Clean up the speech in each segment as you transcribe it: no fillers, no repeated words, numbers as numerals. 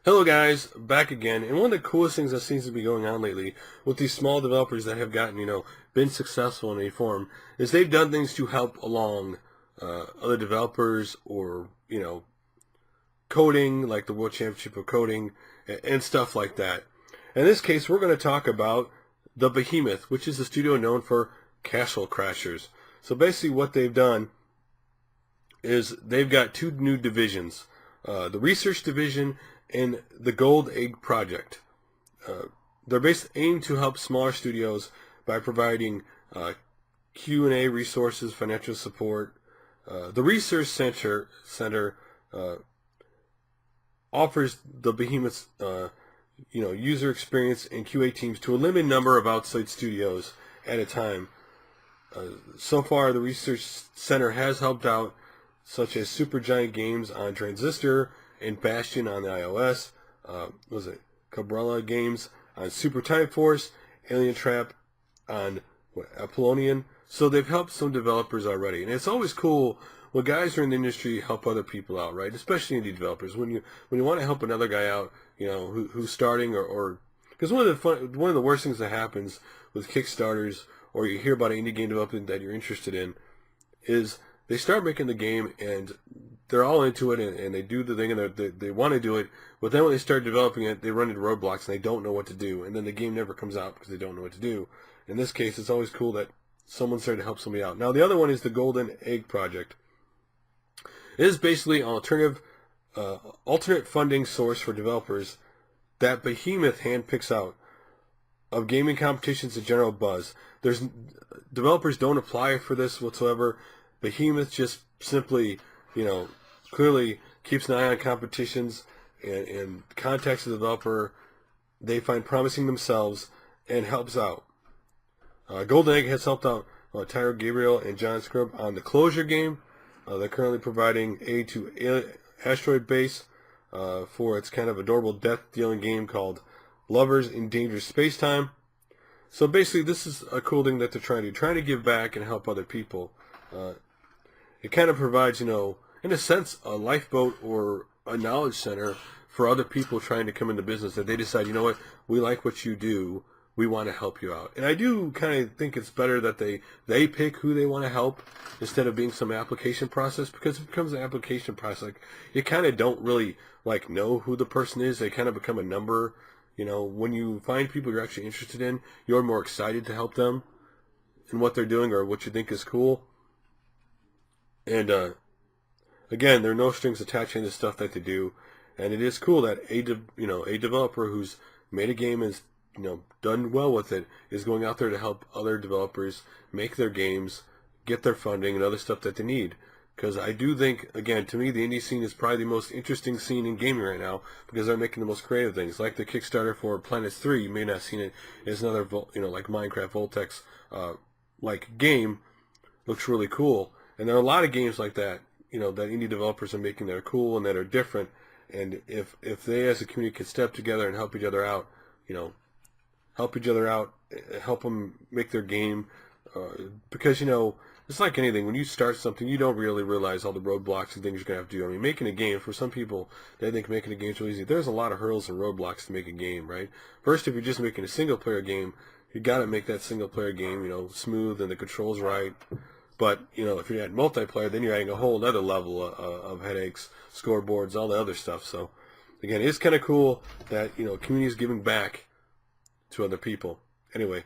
Hello guys, back again, and one of the coolest things that seems to be going on lately with these small developers that have gotten, been successful in a form, is they've done things to help along other developers or, coding, like the World Championship of Coding, and stuff like that. In this case, we're going to talk about the Behemoth, which is a studio known for Castle Crashers. So basically what they've done is they've got two new divisions, the research division and the Gold Egg Project. They're basically aimed to help smaller studios by providing Q&A resources, financial support. The Research Center offers the Behemoth's user experience and QA teams to a limited number of outside studios at a time. So far, the Research Center has helped out such as Supergiant Games on Transistor and Bastion on the iOS. Cabrella Games on Super Time Force, Alien Trap on Apollonian. So they've helped some developers already, and it's always cool when guys who are in the industry help other people out, right? Especially indie developers. When you want to help another guy out, who's starting or because one of the worst things that happens with Kickstarters or you hear about indie game development that you're interested in is they start making the game and they're all into it and they do the thing and they want to do it, but then when they start developing it, they run into roadblocks and they don't know what to do, and then the game never comes out because they don't know what to do. In this case, it's always cool that someone's there to help somebody out. Now, the other one is the Golden Egg Project. It is basically an alternate funding source for developers that Behemoth handpicks out of gaming competitions and general buzz. Developers don't apply for this whatsoever. Behemoth just simply, clearly keeps an eye on competitions and contacts the developer they find promising themselves and helps out. Golden Egg has helped out Tyro Gabriel and John Scrub on the Closure game. They're currently providing aid to Asteroid Base for its kind of adorable death-dealing game called Lovers in Dangerous Spacetime. So basically, this is a cool thing that they're trying to give back and help other people. It kind of provides, in a sense, a lifeboat or a knowledge center for other people trying to come into business that they decide, we like what you do, we want to help you out. And I do kind of think it's better that they pick who they want to help instead of being some application process, because if it becomes an application process, you kind of don't really know who the person is. They kind of become a number. When you find people you're actually interested in, you're more excited to help them in what they're doing or what you think is cool. And again, there are no strings attached to the stuff that they do, and it is cool that a developer who's made a game and done well with it is going out there to help other developers make their games, get their funding and other stuff that they need. Because I do think, again, to me, the indie scene is probably the most interesting scene in gaming right now because they're making the most creative things. Like the Kickstarter for Planets 3, you may not have seen it. It's another, like Minecraft Voltex game. Looks really cool. And there are a lot of games like that, that indie developers are making that are cool and that are different. And if they as a community could step together and help each other out, help them make their game, because, it's like anything. When you start something, you don't really realize all the roadblocks and things you're going to have to do. I mean, making a game, for some people, they think making a game is really easy. There's a lot of hurdles and roadblocks to make a game, right? First, if you're just making a single-player game, you got to make that single-player game, smooth and the controls right. But, if you're adding multiplayer, then you're adding a whole other level of headaches, scoreboards, all the other stuff. So, again, it's kind of cool that, community is giving back to other people. Anyway,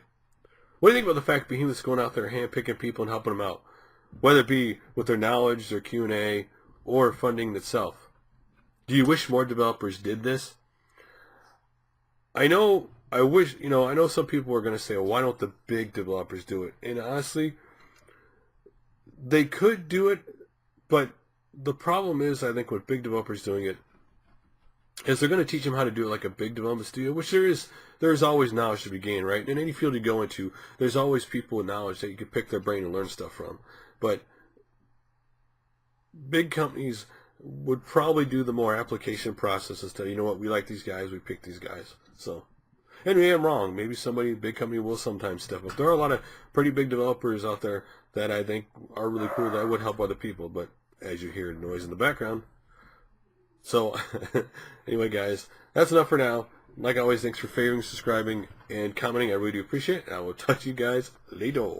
what do you think about the fact Behemoth's going out there handpicking people and helping them out? Whether it be with their knowledge, their Q&A, or funding itself. Do you wish more developers did this? I know some people are going to say, well, why don't the big developers do it? And honestly, they could do it, but the problem is, I think, with big developers doing it, is they're going to teach them how to do it like a big development studio, which there's always knowledge to be gained, right? In any field you go into, there's always people with knowledge that you can pick their brain and learn stuff from. But big companies would probably do the more application process instead. We like these guys, we pick these guys. So, and maybe I'm wrong. Maybe somebody, big company, will sometimes step up. There are a lot of pretty big developers out there that I think are really cool that would help other people. But as you hear noise in the background, So, anyway, guys, that's enough for now. Like always, thanks for favoring, subscribing, and commenting. I really do appreciate it. I will talk to you guys later.